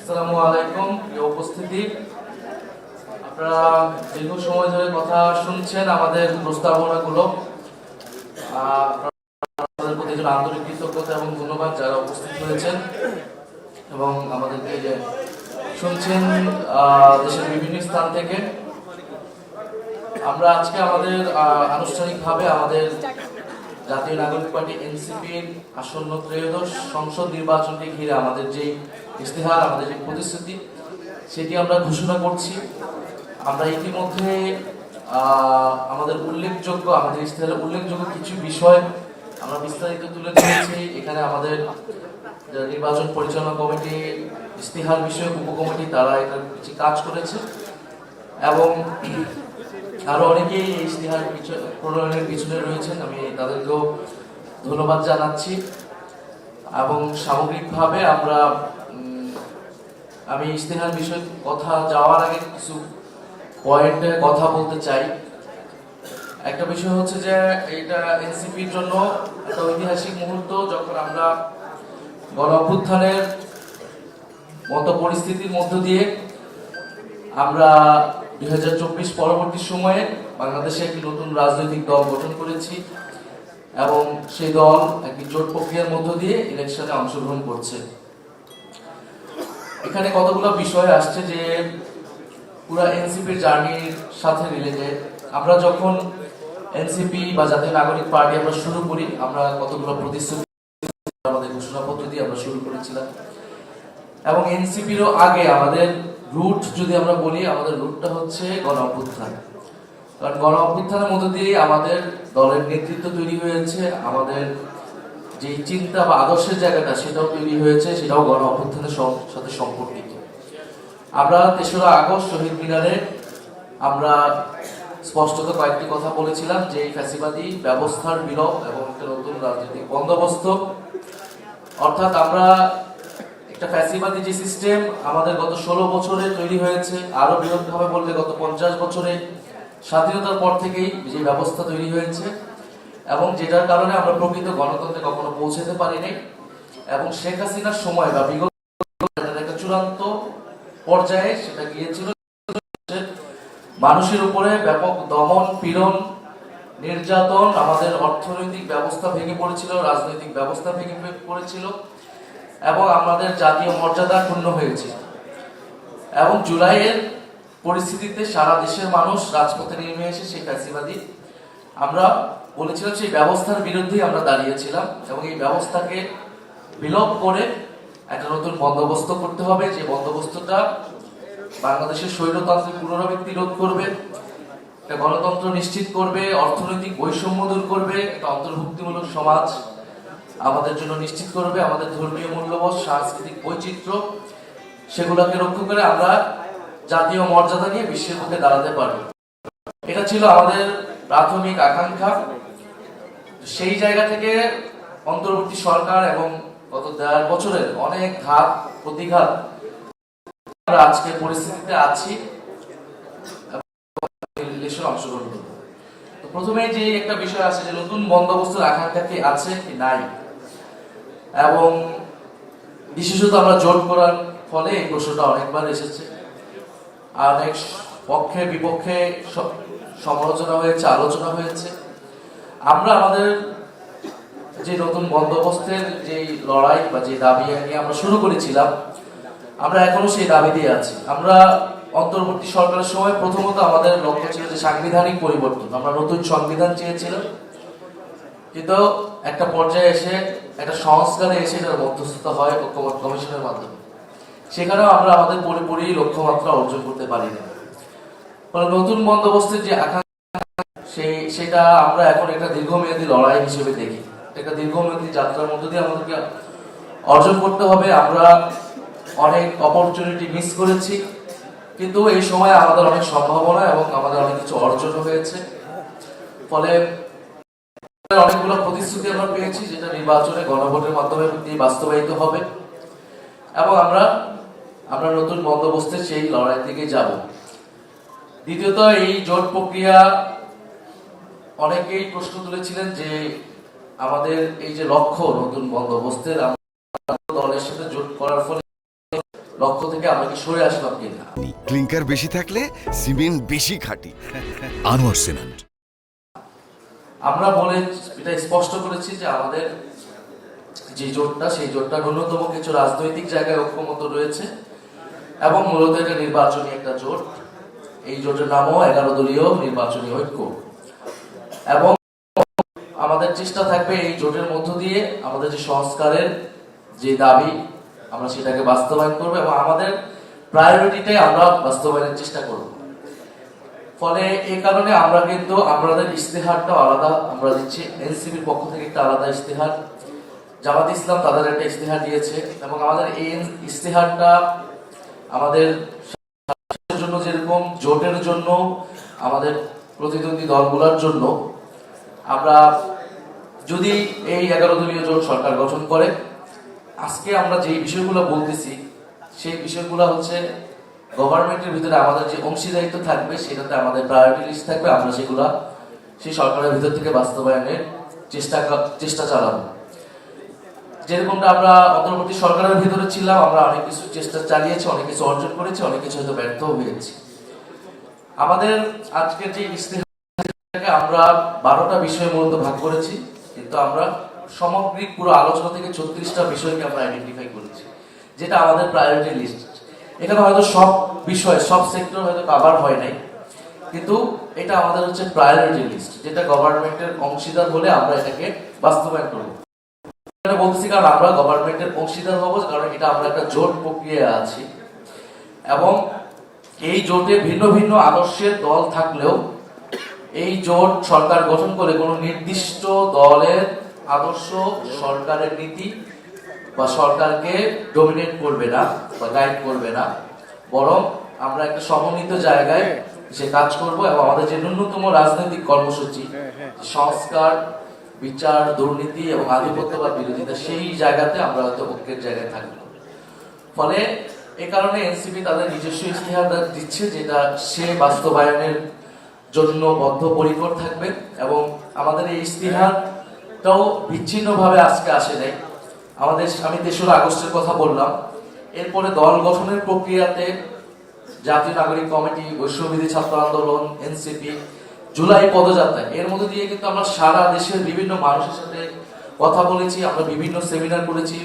আসসালামু আলাইকুম। প্রিয় উপস্থিতি, আপনারা দীর্ঘ সময় ধরে কথা শুনছেন আমাদের প্রস্তাবনাগুলো। আপনাদের প্রতি আন্তরিক কৃতজ্ঞতা এবং ধন্যবাদ যারা উপস্থিত হয়েছেন এবং আমাদেরকে যে শুনছেন দেশের বিভিন্ন স্থান থেকে। আমরা আজকে আমাদের আনুষ্ঠানিকভাবে আমাদের জাতীয় নাগরিক পার্টি এনসিপির আসন্ন ত্রয়োদশ সংসদ নির্বাচনকে ঘিরে আমাদের যে ইশতেহার, আমাদের যে প্রতিশ্রুতি, সেটি আমরা ঘোষণা করছি। আমরা ইতিমধ্যে আমাদের ইশতেহারের উল্লেখযোগ্য কিছু বিষয় আমরা বিস্তারিত তুলে ধরেছি। এখানে আমাদের নির্বাচন পরিচালনা কমিটি, ইশতেহার বিষয়ক উপকমিটি, তারা এটা কিছু কাজ করেছে এবং আরো অনেকেই এই ইশতেহার প্রণয়নের পিছনে রয়েছেন। আমি তাদেরকেও ধন্যবাদ জানাচ্ছি এবং সামগ্রিকভাবে আমি ইশতেহার বিষয়ে কথা যাওয়ার আগে কিছু পয়েন্টে কথা বলতে চাই। একটা বিষয় হচ্ছে যে এটা এনসিপির জন্য একটা ঐতিহাসিক মুহূর্ত, যখন আমরা গণ অভ্যুত্থানের মতো পরিস্থিতির মধ্য দিয়ে আমরা 2024 পরবর্তী সময়ে বাংলাদেশে একটি নতুন রাজনৈতিক দল গঠন করেছি এবং সেই দল একটি জোট প্রক্রিয়ার মধ্য দিয়ে ইলেকশনে অংশগ্রহণ করছে। এখানে কতগুলো বিষয় আসছে যে পুরো এনসিপির জার্নির সাথে রিলেটেড। আমরা যখন এনসিপি বা জাতীয় নাগরিক পার্টি আমরা শুরু করি, আমরা কতগুলো প্রতিশ্রুতি আমাদের ঘোষণাপত্র দিয়ে আমরা শুরু করেছিলাম এবং এনসিপিরও আগে আমাদের রুট যদি আমরা বলি, আমাদের রুটটা হচ্ছে গণ অভ্যুত্থান। কারণ গণ অভ্যুত্থানের মধ্য দিয়ে আমাদের দলের নেতৃত্ব তৈরি হয়েছে, আমাদের যে চিন্তা বা আদর্শের জায়গাটা সেটাও তৈরি হয়েছে, সেটাও গণ অভ্যুত্থানের সাথে সম্পর্কিত। আমরা 3রা আগস্ট শহীদ মিনারে আমরা স্পষ্টত কয়েকটি কথা বলেছিলাম যে এই ফ্যাসিবাদী ব্যবস্থার বিলোপ এবং একটা নতুন রাজনৈতিক বন্দোবস্ত, অর্থাৎ আমরা একটা ফ্যাসিবাদী যে সিস্টেম আমাদের গত 16 বছরে তৈরি হয়েছে, আরো বৃহৎভাবে বললে গত 50 বছরে স্বাধীনতার পর থেকেই যে ব্যবস্থা তৈরি হয়েছে এবং যেটার কারণে আমরা প্রকৃত গণতন্ত্রে কখনো পৌঁছাতে পারিনি এবং শেখ হাসিনার সময় বা বিগত একটা চূড়ান্ত পর্যায়ে সেটা গিয়েছিল মানুষের উপরে ব্যাপক দমন, পীড়ন, নির্যাতন, আমাদের অর্থনৈতিক ব্যবস্থা ভেঙে পড়েছিল, রাজনৈতিক ব্যবস্থা ভেঙে পড়েছিল এবং আমাদের জাতীয় মর্যাদা ক্ষুণ্ণ হয়েছে। এবং জুলাইয়ের পরিস্থিতিতে সারা দেশের মানুষ রাজপথে নেমে এসে সেই ফ্যাসিবাদী, আমরা বলেছিলাম সেই ব্যবস্থার বিরুদ্ধেই আমরা দাঁড়িয়েছিলাম এবং এই ব্যবস্থাকে বিলোপ করে একটা নতুন বন্দোবস্ত করতে হবে, যে বন্দোবস্তটা বাংলাদেশের স্বৈরতান্ত্রিক পুনরাবৃত্তি রোধ করবে, একটা গণতন্ত্র নিশ্চিত করবে, অর্থনৈতিক বৈষম্য দূর করবে, একটা অন্তর্ভুক্তিমূলক সমাজ আমাদের জন্য নিশ্চিত করবে, আমাদের ধর্মীয় মূল্যবোধ, সাংস্কৃতিক বৈচিত্র্য সেগুলোকে রক্ষা করে আমরা জাতীয় মর্যাদা নিয়ে বিশ্বের মুখে দাঁড়াতে পারবো। এটা ছিল আমাদের প্রাথমিক আকাঙ্ক্ষা। সেই জায়গা থেকে অন্তর্বর্তী সরকার এবং গত 1.5 বছরের অনেক ঘাত প্রতিঘাত আমরা আজকে পরিস্থিতিতে আছি অংশগ্রহণ করব। তো প্রথমে যে একটা বিষয় আছে যে নতুন বন্দোবস্তের আকাঙ্ক্ষা কি আছে কি নাই, এবং বিশেষত আমরা জোট করার ফলে এই প্রশ্নটা অনেকবার এসেছে, অনেক পক্ষে বিপক্ষে সমালোচনা হয়েছে, আলোচনা হয়েছে। আমরা আমাদের যে নতুন বন্দোবস্তের যে লড়াই বা যে দাবি নিয়ে আমরা শুরু করেছিলাম, আমরা এখনো সেই দাবি দিয়ে আছি। আমরা অন্তর্বর্তী সরকারের সময় প্রথমত আমাদের লক্ষ্য ছিল যে সাংবিধানিক পরিবর্তন, আমরা নতুন সংবিধান চেয়েছিলাম, কিন্তু একটা পর্যায়ে এসে একটা সংস্কারে এসে এটার মধ্যস্থতা হয় ঐক্যমত্য কমিশনের মাধ্যমে, সেখানেও আমরা আমাদের পুরোপুরি লক্ষ্যমাত্রা অর্জন করতে পারি না। নতুন বন্দোবস্তের যে আকাঙ্ক্ষা সেটা আমরা এখন একটা দীর্ঘমেয়াদী লড়াই হিসেবে দেখি, একটা দীর্ঘমেয়াদী যাত্রার মধ্য দিয়ে আমাদেরকে অর্জন করতে হবে। আমরা অনেক অপরচুনিটি মিস করেছি, কিন্তু এই সময় আমাদের অনেক সম্ভাবনা এবং আমাদের অনেক কিছু অর্জন হয়েছে। ফলে অনেকগুলো প্রতিশ্রুতি আমরা পেয়েছি, যেটা নির্বাচনে গণভোটের মাধ্যমে বাস্তবায়িত হবে এবং আমরা নতুন বন্দোবস্তের সেই লড়াই থেকে যাব। দ্বিতীয়ত, এই জোট প্রক্রিয়া অনেকেই প্রশ্ন তুলেছিলেন যে আমাদের এই যে লক্ষ্য নতুন বন্দোবস্তের, দলের সাথে জোট করার ফলে লক্ষ্য থেকে আমরা কি সরে আসলাম কিনা। ক্লিংকার বেশি থাকলে সিমেন্ট বেশি খাঁটি। আনোয়ার সিমেন্ট। আমরা বলে এটা স্পষ্ট করেছি যে আমাদের যে জোটটা, সেই জোটটা ন্যূনতম কিছু রাজনৈতিক জায়গায় ঐক্যমত রয়েছে এবং মূলত এটা নির্বাচনী একটা জোট। এই জোটের নামও 11 দলীয় নির্বাচনী ঐক্য। এবং আমাদের চেষ্টা থাকবে এই জোটের মধ্য দিয়ে আমাদের যে সংস্কারের যে দাবি আমরা সেটাকে বাস্তবায়ন করব এবং আমাদের প্রায়োরিটিটাই আমরা বাস্তবায়নের চেষ্টা করব। ফলে এই কারণে আমরা কিন্তু আমাদের ইশতেহারটা আলাদা আমরা দিচ্ছি। এনসিপির পক্ষ থেকে একটা আলাদা ইশতেহার, জামাত ইসলাম তাদের একটা ইশতেহার দিয়েছে এবং আমাদের এই ইশতেহারটা আমাদের জন্য যেরকম জোটের জন্য, আমাদের প্রতিদ্বন্দ্বী দলগুলোর জন্য, আমরা যদি এই 11 দলীয় জোট সরকার গঠন করে, আজকে আমরা যে বিষয়গুলো বলতেছি সেই বিষয়গুলো হচ্ছে গভর্নমেন্টের ভিতরে আমাদের যে অংশীদারিত্ব থাকবে সেটাতে আমাদের প্রায়োরিটি লিস্ট থাকবে। আমরা সেগুলা সেই সরকারের ভিতর থেকে বাস্তবায়নের চেষ্টা চালাবো। যেরকমটা আমরা অন্তর্বর্তী সরকারের ভিতরে ছিলাম, আমরা অনেক কিছু চেষ্টা চালিয়েছি, অনেক কিছু অর্জন করেছি, অনেক কিছু হয়তো ব্যর্থ হয়েছি। আমাদের আজকের যে ইশতেহারটাকে আমরা 12টা বিষয়ে মূলত ভাগ করেছি, কিন্তু আমরা সামগ্রিক পুরো আলোচনা থেকে 36টা বিষয়কে আমরা আইডেন্টিফাই করেছি, যেটা আমাদের প্রায়োরিটি লিস্ট। এখানে হয়তো সব বিষয়, সব সেক্টর হয়তো কভার হয় নাই, কিন্তু এটা আমাদের হচ্ছে প্রায়োরিটি লিস্ট, যেটা গভর্নমেন্টের অংশীদার হলে আমরা এটাকে বাস্তবায়ন করবো। বলতেছি কারণ আমরা গভর্নমেন্টের অংশীদার হবো, কারণ এটা আমরা একটা জোট প্রক্রিয়া আছি এবং এই জোটে ভিন্ন ভিন্ন আদর্শের দল থাকলেও এই জোট সরকার গঠন করে কোনো নির্দিষ্ট দলের আদর্শ সরকারের নীতি বা সরকারকে ডমিনেট করবে না বা গাইড করবে না, বরং আমরা একটা সমন্বিত জায়গায় সে কাজ করব এবং আমাদের যে ন্যূনতম রাজনৈতিক কর্মসূচি, সংস্কার, বিচার, দুর্নীতি এবং আধিপত্যবাদ বিরোধিতা, সেই জায়গাতে আমরা হয়তো ঐক্যের জায়গায় থাকবো। ফলে এই কারণে এনসিপি তাদের নিজস্ব ইশতেহার দিচ্ছে, যেটা সে বাস্তবায়নের জন্য বদ্ধপরিকর থাকবে এবং আমাদের এই ইশতেহারটাও বিচ্ছিন্নভাবে আজকে আসে নাই। আমি 3রা আগস্টের কথা বললাম, এরপরে দল গঠনের প্রক্রিয়াতে জাতীয় নাগরিক কমিটি, বৈষম্যবিরোধী ছাত্র আন্দোলন, এনসিপি, জুলাই পদযাত্রা, এর মধ্যে দিয়ে কিন্তু আমরা সারা দেশের বিভিন্ন মানুষের সাথে কথা বলেছি, আমরা বিভিন্ন সেমিনার করেছি,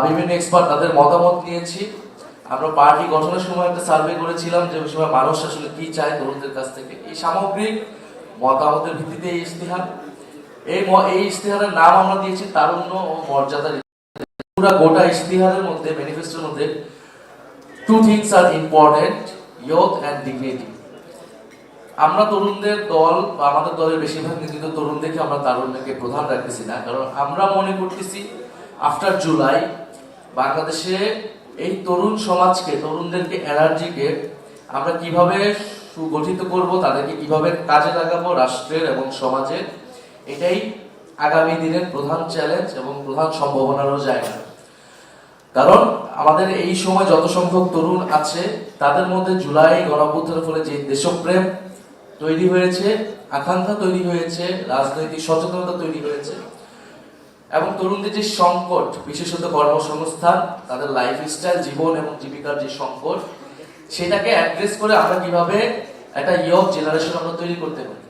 বিভিন্ন এক্সপার্ট তাদের মতামত নিয়েছি। আমরা পার্টি গঠনের সময় একটা সার্ভে করেছিলাম যে ওই সময় মানুষ আসলে কি চায় তরুণদের কাছ থেকে। এই সামগ্রিক মতামতের ভিত্তিতে এই ইশতেহার, এই ইশতেহারের নাম আমরা দিয়েছি তারুণ্য ও মর্যাদার। পুরো গোটা ইশতেহারের মধ্যে, ম্যানিফেস্টোর মধ্যে 2 things are important: youth and dignity। আমরা তরুণদের দল বা আমাদের দলের বেশিরভাগ নেতৃত্ব তরুণদেরকে আমরা তারুণ্যকে প্রধান রাখতেছি না, কারণ আমরা মনে করতেছি আফটার জুলাই বাংলাদেশে এই তরুণ সমাজকে, তরুণদেরকে, এনার্জিকে আমরা কিভাবে সুগঠিত করব, তাদেরকে কিভাবে কাজে লাগাবো রাষ্ট্রের এবং সমাজের, এটাই আগামী দিনের প্রধান চ্যালেঞ্জ এবং প্রধান সম্ভাবনারও জায়গা। কারণ আমাদের এই সময় যত সংখ্যক তরুণ আছে তাদের মধ্যে জুলাই গণঅভ্যুত্থানের ফলে যে দেশপ্রেম তৈরি হয়েছে, আকাঙ্ক্ষা তৈরি হয়েছে, রাজনৈতিক সচেতনতা তৈরি হয়েছে এবং তরুণদের যে সংকট, বিশেষত কর্মসংস্থান, তাদের লাইফস্টাইল, জীবন এবং জীবিকার যে সংকট, সেটাকে অ্যাড্রেস করে আমরা কিভাবে একটা ইয়ং জেনারেশন আমরা তৈরি করতে পারি।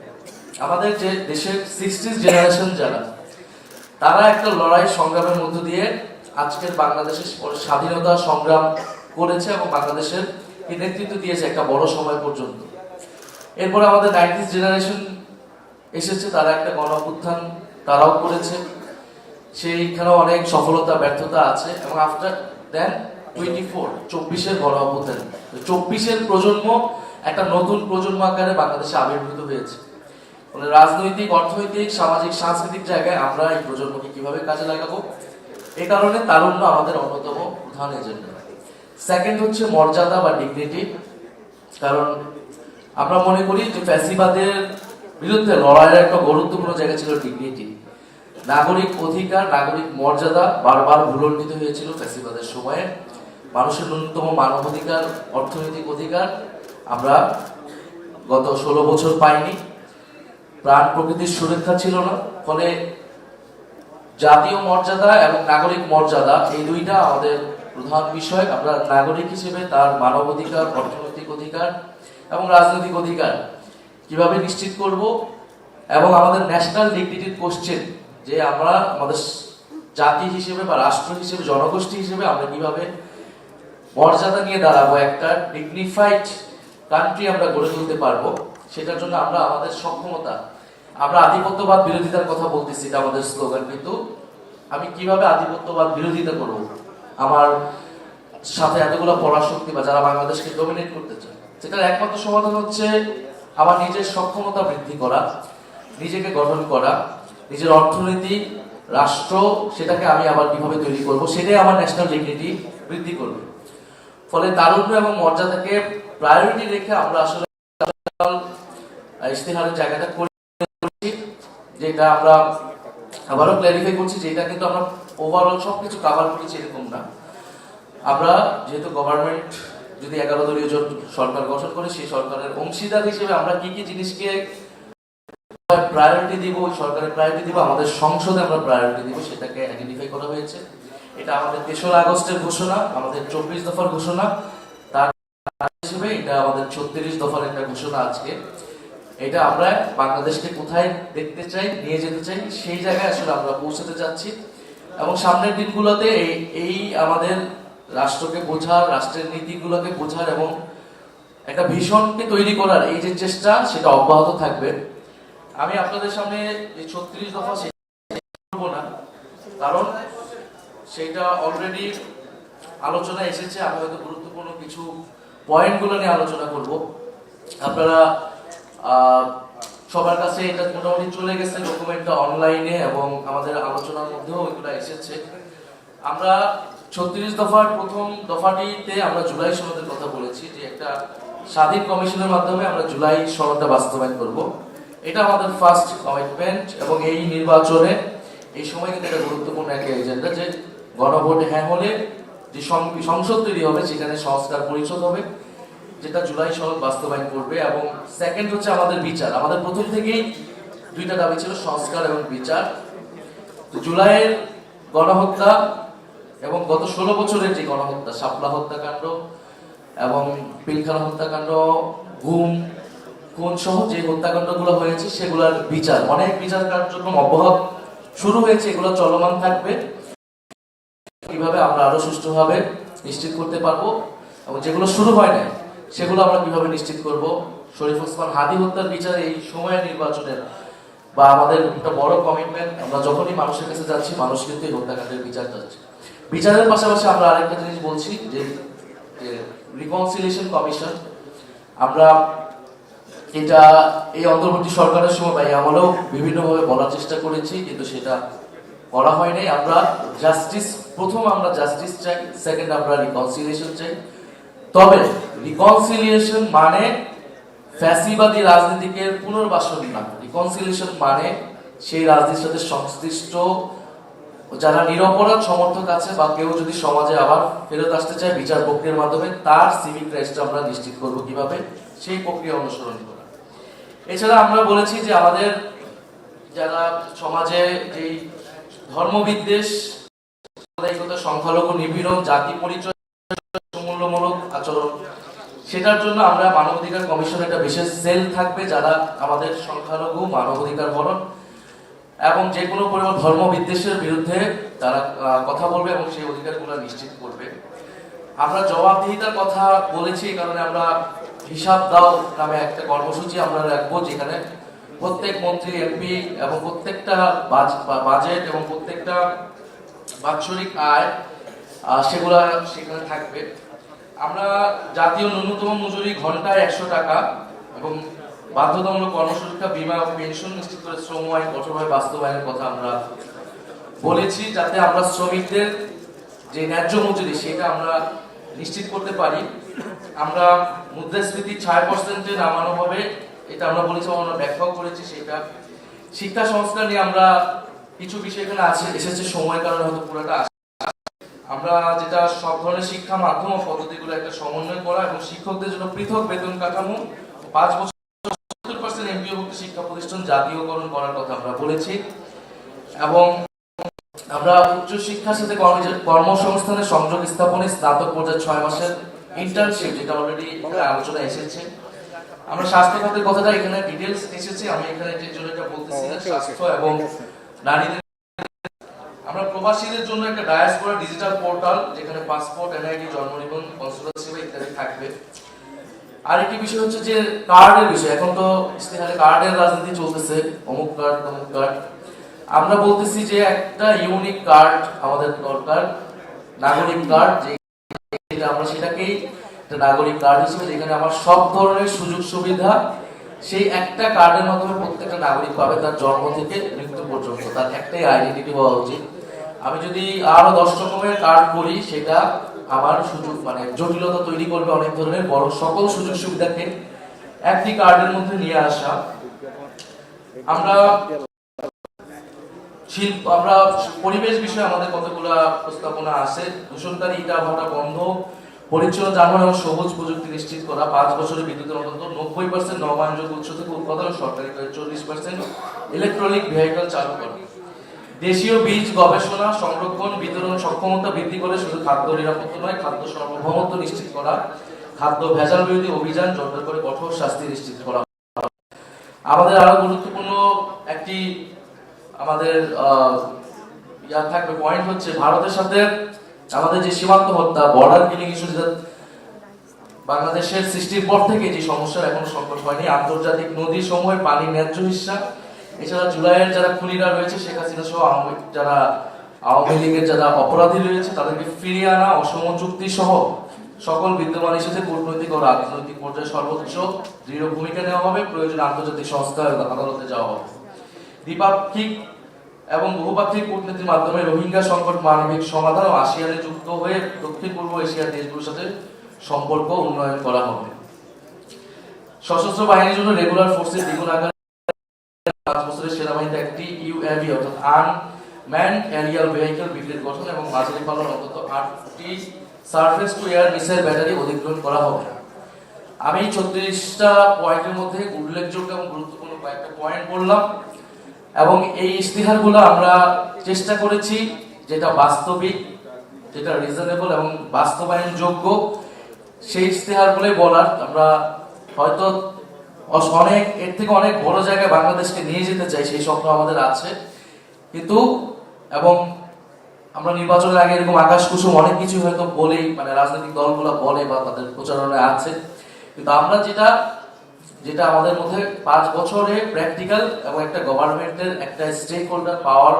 আমাদের যে দেশের 60s জেনারেশন যারা, তারা একটা লড়াই সংগ্রামের মধ্য দিয়ে আজকের বাংলাদেশের স্বাধীনতা সংগ্রাম করেছে এবং বাংলাদেশের নেতৃত্ব দিয়েছে একটা বড় সময় পর্যন্ত। এরপরে আমাদের 90s জেনারেশন এসেছে, তারা একটা গণঅভ্যুত্থান তারাও করেছে, সেইখানেও অনেক সফলতা ব্যর্থতা আছে এবং আফটার দেন 24-24-এর গণঅভ্যুত্থান, 24-এর প্রজন্ম একটা নতুন প্রজন্ম আকারে বাংলাদেশে আবির্ভূত হয়েছে। মানে রাজনৈতিক, অর্থনৈতিক, সামাজিক, সাংস্কৃতিক জায়গায় আমরা এই প্রজন্মকে কিভাবে কাজে লাগাবো, এই কারণে তারুণ্য আমাদের অন্যতম প্রধান এজেন্ডা। সেকেন্ড হচ্ছে মর্যাদা বা ডিগনিটি, কারণ আমরা মনে করি যে ফ্যাসিবাদের বিরুদ্ধে লড়াইয়ের একটা গুরুত্বপূর্ণ জায়গা ছিল ডিগনিটি, নাগরিক অধিকার, নাগরিক মর্যাদা বারবার ভুলণ্ঠিত হয়েছিল ফ্যাসিবাদের সময়ে। মানুষের ন্যূনতম মানবাধিকার, অর্থনৈতিক অধিকার আমরা গত 16 বছর পাইনি, প্রাণ প্রকৃতির সুরক্ষা ছিল না। ফলে জাতীয় মর্যাদা এবং নাগরিক মর্যাদা, এই দুইটা আমাদের প্রধান বিষয়। আমরা নাগরিক হিসেবে তার মানবাধিকার, অর্থনৈতিক অধিকার এবং রাজনৈতিক অধিকার কিভাবে নিশ্চিত করব, এবং আমাদের ন্যাশনাল ডিগনিটির কোশ্চেন, যে আমরা আমাদের জাতি হিসেবে বা রাষ্ট্র হিসেবে, জনগোষ্ঠী হিসেবে আমরা কিভাবে মর্যাদা নিয়ে দাঁড়াবো, একটা ডিগনিফাইড কান্ট্রি আমরা গড়ে তুলতে পারবো, সেটার জন্য আমরা আমাদের সক্ষমতা, আমরা আধিপত্যবাদ বিরোধিতার কথা বলতেছি, এটা আমাদের স্লোগান, কিন্তু আমি কিভাবে আধিপত্যবাদ বিরোধিতা করব, আমার সাথে এতগুলো পরাশক্তি বা যারা বাংলাদেশকে ডমিনেট করতে চায়, সেটার একমাত্র সমাধান হচ্ছে আমার নিজের সক্ষমতা বৃদ্ধি করা, নিজেকে গঠন করা, নিজের অর্থনীতি, রাষ্ট্র, সেটাকে আমি আবার কিভাবে তৈরি করব, সেটাই আমার ন্যাশনাল ডিগনিটি বৃদ্ধি করবে। ফলে তারুণ্য এবং মর্যাদাকে প্রায়োরিটি রেখে আমরা আসলে ইশতেহারের জায়গাটা করছি, যেটা আমরা আবারও ক্ল্যারিফাই করছি, যেটা কিন্তু আমরা ওভারঅল সবকিছু কাভার করেছি এরকম না। আমরা যেহেতু গভর্নমেন্ট যদি 11 দলীয় জোট সরকার গঠন করে, সেই সরকারের অংশীদার হিসেবে আমরা কি কি জিনিসকে প্রায়োরিটি দিব, ওই সরকারের প্রায়োরিটি দিব, আমাদের সংসদে আমরা প্রায়োরিটি দিব, সেটাকে আইডেন্টিফাই করা হয়েছে। এটা আমাদের 3রা আগস্টের ঘোষণা, আমাদের 24 দফার ঘোষণা, তার হিসেবে এটা আমাদের 36 দফার একটা ঘোষণা আজকে। এটা আমরা বাংলাদেশকে কোথায় দেখতে চাই, নিয়ে যেতে চাই, সেই জায়গায় আসলে আমরা পৌঁছাতে যাচ্ছি। এবং সামনের দিনগুলোতে এই আমাদের রাষ্ট্রকে বোঝার, রাষ্ট্রের নীতিগুলোকে বোঝার এবং একটা ভীষণকে তৈরি করার এই যে চেষ্টা, সেটা অব্যাহত থাকবে। আমি আপনাদের সামনে এই 36 দফা করবো না, কারণ সেটা অলরেডি আলোচনা এসেছে। আমি হয়তো গুরুত্বপূর্ণ কিছু পয়েন্টগুলো নিয়ে আলোচনা করব। আপনারা সবার কাছে এটা মোটামুটি চলে গেছে, ডকুমেন্টটা অনলাইনে, এবং আমাদের আলোচনার মধ্যেও এগুলো এসেছে। আমরা 36 দফার প্রথম দফাটিতে আমরা জুলাই সনদের কথা বলেছি, যে একটা স্বাধীন কমিশনের মাধ্যমে আমরা জুলাই সনদটা বাস্তবায়ন করব। এটা আমাদের ফার্স্ট কমিটমেন্ট, এবং এই নির্বাচনে এই সময় কিন্তু এটা গুরুত্বপূর্ণ একটা এজেন্ডা, যে গণভোট হ্যাঁ হলে যে সংসদ তৈরি হবে, সেখানে সংস্কার পরিষদ হবে, যেটা জুলাই সনদ বাস্তবায়ন করবে। এবং সেকেন্ড হচ্ছে আমাদের বিচার। আমাদের প্রথম থেকেই 2টা দাবি ছিল, সংস্কার এবং বিচার। তো জুলাইয়ের গণহত্যা এবং গত 16 বছরের যে গণহত্যা, শাপলা হত্যাকাণ্ড এবং পিলখানা হত্যাকাণ্ড, গুম, খুন সহ যে হত্যাকাণ্ডগুলো হয়েছে, সেগুলোর বিচার, অনেক বিচার কার্যক্রম অব্যাহত শুরু হয়েছে, এগুলো চলমান থাকবে। কিভাবে আমরা আরো সুষ্ঠুভাবে নিশ্চিত করতে পারবো, এবং যেগুলো শুরু হয় না সেগুলো আমরা কিভাবে নিশ্চিত করব। শরীফ ওসমান হাদি হত্যার বিচার এই সময়ের নির্বাচনের বা আমাদের একটা বড় কমিটমেন্ট। আমরা যখনই মানুষের কাছে যাচ্ছি, মানুষ কিন্তু এই হত্যাকাণ্ডের বিচার চাচ্ছে। বিচারের পাশাপাশি আমরা আরেকটা জিনিস বলছি, যে রিকনসিলিয়েশন কমিশন, আমরা এটা এই অন্তর্বর্তী সরকারের সময় বা আমলেও বিভিন্নভাবে বলার চেষ্টা করেছি, কিন্তু সেটা করা হয় নাই। আমরা জাস্টিস, প্রথম আমরা জাস্টিস চাই, সেকেন্ড আমরা রিকনসিলিয়েশন চাই। তবে রিকনসিলিয়েশন মানে ফ্যাসিবাদী রাজনীতিকে পুনর্বাসন না। রিকনসিলিয়েশন মানে সেই রাজনীতির সাথে সংশ্লিষ্ট যারা নিরপরাধ সমর্থক আছে, বা কেউ যদি সমাজে আবার ফেরত আসতে চায় বিচার প্রক্রিয়ার মাধ্যমে, তার সিভিক রাইটসটা আমরা নিশ্চিত করব কিভাবে, সেই প্রক্রিয়া অনুসরণ করা। এছাড়া আমরা বলেছি যে আমাদের যারা সমাজে যেই ধর্মবিদ্বেষ, সাম্প্রদায়িকতা, সংখ্যালঘু নিপীড়ন, জাতি পরিচয়, মূল্যমূলক আচরণ, সেটার জন্য আমরা মানবাধিকার কমিশনের একটা বিশেষ সেল থাকবে, যারা আমাদের সংখ্যালঘু, মানবাধিকার হরণ এবং যে কোনো পরিমাণ ধর্ম বিদ্বেষের বিরুদ্ধে তারা কথা বলবে এবং সেই অধিকারগুলো নিশ্চিত করবে। আমরা জবাবদিহিতার কথা বলেছি, এই কারণে আমরা হিসাব দাও নামে একটা কর্মসূচি আমরা রাখবো, যেখানে প্রত্যেক মন্ত্রী, এমপি এবং প্রত্যেকটা বাজেট এবং প্রত্যেকটা বাৎসরিক আয় সেগুলা সেখানে থাকবে। আমরা জাতীয় ন্যূনতম মজুরি ঘন্টায় 100 টাকা এবং বাধ্যতামূলক কর্মসূচিকা, বীমা, পেনশন নিশ্চিত করে শ্রম আইন কঠোরভাবে বাস্তবায়নের কথা আমরা বলেছি, যাতে আমরা শ্রমিকদের যে ন্যায্য মজুরি সেটা আমরা নিশ্চিত করতে পারি। আমরা মুদ্রাস্ফীতি 6% নামানো হবে, এটা আমরা বলেছি, আমরা ব্যাখ্যাও করেছি সেটা। শিক্ষা সংস্কার নিয়ে আমরা কিছু বিষয় এখানে আছে, এসেছে সময়ের কারণে হয়তো পুরোটা। আমরা যেটা সব ধরনের শিক্ষা মাধ্যম ও পদ্ধতিগুলো একটা সমন্বয় করা এবং শিক্ষকদের জন্য পৃথক বেতন কাঠামো, 5 বছর 70% এমপিওভুক্ত শিক্ষা প্রতিষ্ঠান জাতীয়করণ করার কথা আমরা বলেছি। এবং আমরা উচ্চশিক্ষার সাথে কর্মসংস্থানের সংযোগ স্থাপনে স্নাতক পর্যায়ে 6 মাসের ইন্টার্নশিপ, যেটা অলরেডি আলোচনা এসেছে। আমরা স্বাস্থ্য খাতের কথাটা এখানে ডিটেইলস এসেছে, আমি এখানে যে জন্য এটা বলতেছি না, স্বাস্থ্য এবং নারীদের। আমরা প্রবাসীদের জন্য একটা ডায়াসপোরা ডিজিটাল পোর্টাল, যেখানে পাসপোর্ট, এনআইডি, জন্ম নিবন্ধন, কনসুলার সেবা ইত্যাদি থাকবে। আরেকটি বিষয় হচ্ছে যে কার্ডের বিষয়। এখন তো ইস্তেহারে কার্ডের রাজনীতি চলতেছে, অমুক কার্ড তমুক কার্ড। আমরা বলতেছি যে একটা ইউনিক কার্ড আমাদের দরকার, নাগরিক কার্ড, যেটা আমরা সেটাকেই একটা নাগরিক কার্ড হিসেবে, যেখানে আমার সব ধরনের সুযোগ সুবিধা সেই একটা কার্ডের মাধ্যমে প্রত্যেকটা নাগরিক পাবে, তার জন্ম থেকে মৃত্যু পর্যন্ত তার একটাই আইডেন্টিটি হওয়া উচিত। আমি যদি আরো 10 রকমের কার্ড করি, সেটা আমার সুযোগ মানে জটিলতা তৈরি করবে অনেক ধরনের, বড় সকল সুযোগ সুবিধাকে একটি কার্ডের মধ্যে নিয়ে আসা। আমরা পরিবেশ বিষয়ে আমাদের কতগুলো প্রস্তাবনা আছে। দূষণকারী ইটা ভাটা বন্ধ, পরিচ্ছন্ন যানবাহন এবং সবুজ প্রযুক্তি নিশ্চিত করা, 5 বছরে বিদ্যুতের অন্তত 90% নবায়নযোগ্য উৎস থেকে উৎপাদন, সরকারি 40% ইলেকট্রনিক ভেহিকল চালু করা। দেশীয় বীজ গবেষণা, সংরক্ষণ, বিতরণ সক্ষমতা বৃদ্ধি করে শুধু খাদ্য নিরাপত্তা নয়, খাদ্য সার্বভৌমত্ব নিশ্চিত করা, খাদ্য ভেজাল বিরোধী অভিযান জোরদার করে কঠোর শাস্তি নিশ্চিত করা। আমাদের আরো গুরুত্বপূর্ণ একটি আমাদের থাকবে পয়েন্ট হচ্ছে ভারতের সাথে আমাদের যে সীমান্ত হত্যা, বর্ডার কিলিং ইস্যু, যেটা বাংলাদেশের সৃষ্টির পর থেকে যে সমস্যার এখনো সংকট হয়নি। আন্তর্জাতিক নদী সমূহের পানি ন্যায্য হিস্সা, এছাড়া জুলাইয়ের যারা খুনিরা রয়েছে, শেখ হাসিনা সহ আওয়ামী লীগের যারা অপরাধী রয়েছে, তাদেরকে ফিরিয়ে আনা, অসম চুক্তি সহ সকল বিদ্যমান ইস্যুতে কূটনৈতিক ও রাজনৈতিক পর্যায়ে সর্বোচ্চ দৃঢ় ভূমিকা নেওয়া হবে। প্রয়োজনে আন্তর্জাতিক সংস্থা আদালতে যাওয়া হবে। দ্বিপাক্ষিক এবং বহুপাক্ষিক কূটনীতির মাধ্যমে রোহিঙ্গা সংকট মানবিক সমাধান ও আসিয়ানে যুক্ত হয়ে দক্ষিণ পূর্ব এশিয়ার দেশগুলোর সাথে সম্পর্ক উন্নয়ন করা হবে। সশস্ত্র বাহিনীর জন্য রেগুলার ফোর্সের দ্বিগুণ আকারে 5 বছরের সেনাবাহিনীতে একটি ইউএভি অর্থাৎ আনম্যানড এরিয়াল ভেহিকল ব্রিগেড গঠন এবং মাঝারি পাল্লার অন্তত 8টি surface two air missile battery অধিগ্রহণ করা হবে। আমি 36টা পয়েন্টের মধ্যে উল্লেখযোগ্য এবং গুরুত্বপূর্ণ কয়েকটা পয়েন্ট বললাম, এবং এই ইশতেহারগুলো আমরা চেষ্টা করেছি যেটা বাস্তবিক, যেটা রিজনেবল এবং বাস্তবায়নযোগ্য, সেই ইশতেহারগুলোই বলার। আমরা হয়তো অনেক এর থেকে অনেক বড় জায়গায় বাংলাদেশকে নিয়ে যেতে চাই, সেই স্বপ্ন আমাদের আছে। কিন্তু এবং আমরা নির্বাচনের আগে এরকম আকাশ কুসুম অনেক কিছু হয়তো বলেই, মানে রাজনৈতিক দলগুলো বলে বা তাদের প্রচারণায় আছে, কিন্তু আমরা যেটা আমাদের মধ্যে 5 বছরে প্র্যাকটিক্যাল এবং একটা গভর্নমেন্টের একটা স্টেক হোল্ডার পাওয়ার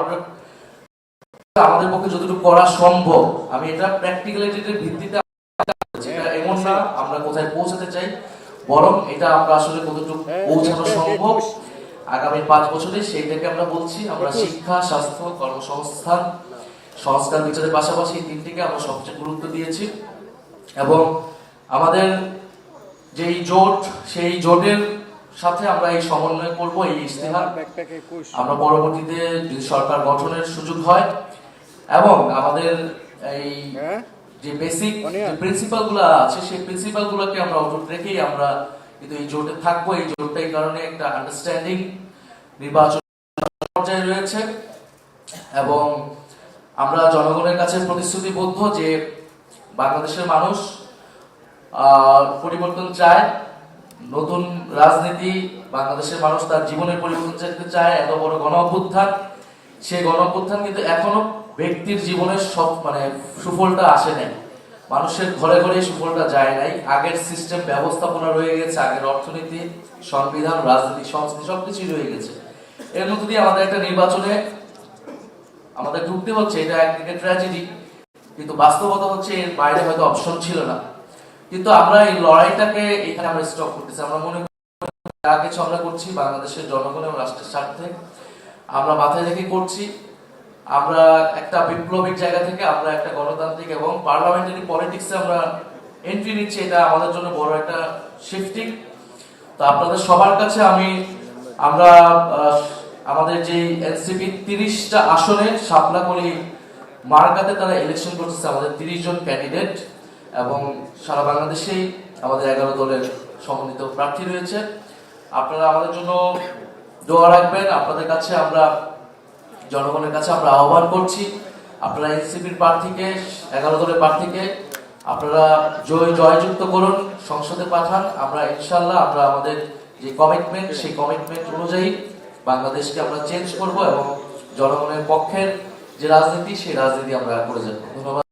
আমাদের পক্ষে যতটুকু করা সম্ভব, আমি এটা প্র্যাকটিক্যালিটির ভিত্তিতে, এটা এমন না আমরা কোথায় পৌঁছাতে চাই, বরং এটা আমরা আসলে কতটুকু পৌঁছানো সম্ভব আগামী 5 বছরে সেইটাকে আমরা বলছি। আমরা শিক্ষা, স্বাস্থ্য, কর্মসংস্থান, সংস্কার বিচারের পাশাপাশি এই তিনটিকে আমরা সবচেয়ে গুরুত্ব দিয়েছি। এবং আমাদের যেই জোট, সেই জোটের সাথে আমরা এই সমন্বয় করব। এই ইশতেহার আমরা পরবর্তীতে যদি সরকার গঠনের সুযোগ হয় এবং আমাদের এই যে বেসিক প্রিন্সিপাল গুলো আছে, সেই প্রিন্সিপাল গুলোকে আমরা অটুট রেখেই আমরা কিন্তু এই জোটে থাকবো। এই জোটটাই কারণে একটা আন্ডারস্ট্যান্ডিং নির্বাচন পর্যায়ে রয়েছে এবং আমরা জনগণের কাছে প্রতিশ্রুতিবদ্ধ যে বাংলাদেশের মানুষ পরিবর্তন চায়, নতুন রাজনীতি, বাংলাদেশের মানুষ তার জীবনের পরিবর্তন চাইতে চায়। এত বড় গণ অভ্যুত্থান, সেই গণ অভ্যুত্থান কিন্তু এখনো ব্যক্তির জীবনের সব সুফলটা আসে নাই, মানুষের ঘরে ঘরে সুফলটা যায় নাই। আগের সিস্টেম ব্যবস্থাপনা রয়ে গেছে, আগের অর্থনীতি, সংবিধান, রাজনীতি, সংস্কৃতি সবকিছুই রয়ে গেছে। এর মধ্যে দিয়ে আমাদের একটা নির্বাচনে আমাদের ঢুকতে হচ্ছে, এটা একদিকে ট্র্যাজেডি, কিন্তু বাস্তবতা হচ্ছে এর বাইরে হয়তো অপশন ছিল না। কিন্তু আমরা এই লড়াইটাকে এখানে আমরা স্টপ করতেছি। আমরা মনে করি যা কিছু আমরা করছি বাংলাদেশের জনগণ এবং রাষ্ট্রের স্বার্থে আমরা মাথায় রেখে করছি। আমরা একটা বিপ্লবিক জায়গা থেকে আমরা একটা গণতান্ত্রিক এবং পার্লামেন্টারি পলিটিক্সে আমরা এন্ট্রি নিচ্ছি, এটা আমাদের জন্য বড় একটা শিফটিং। তো আপনাদের সবার কাছে আমরা আমাদের যে এনসিপি 30টা আসনে শাপলাকলি মার্কাতে তারা ইলেকশন করতেছে, আমাদের 30 জন ক্যান্ডিডেট, এবং সারা বাংলাদেশেই আমাদের 11 দলের সমন্বিত প্রার্থী রয়েছে। আপনারা আমাদের জন্য দোয়া রাখবেন। আপনাদের কাছে আমরা জনগণের কাছে আমরা আহ্বান করছি, আপনারা এনসিপির প্রার্থীকে 11 দলের প্রার্থীকে আপনারা জয়যুক্ত করুন, সংসদে পাঠান। আমরা ইনশাআল্লাহ আমরা আমাদের যে কমিটমেন্ট সেই কমিটমেন্ট অনুযায়ী বাংলাদেশকে আমরা চেঞ্জ করব এবং জনগণের পক্ষের যে রাজনীতি সেই রাজনীতি আমরা করে যাব। ধন্যবাদ।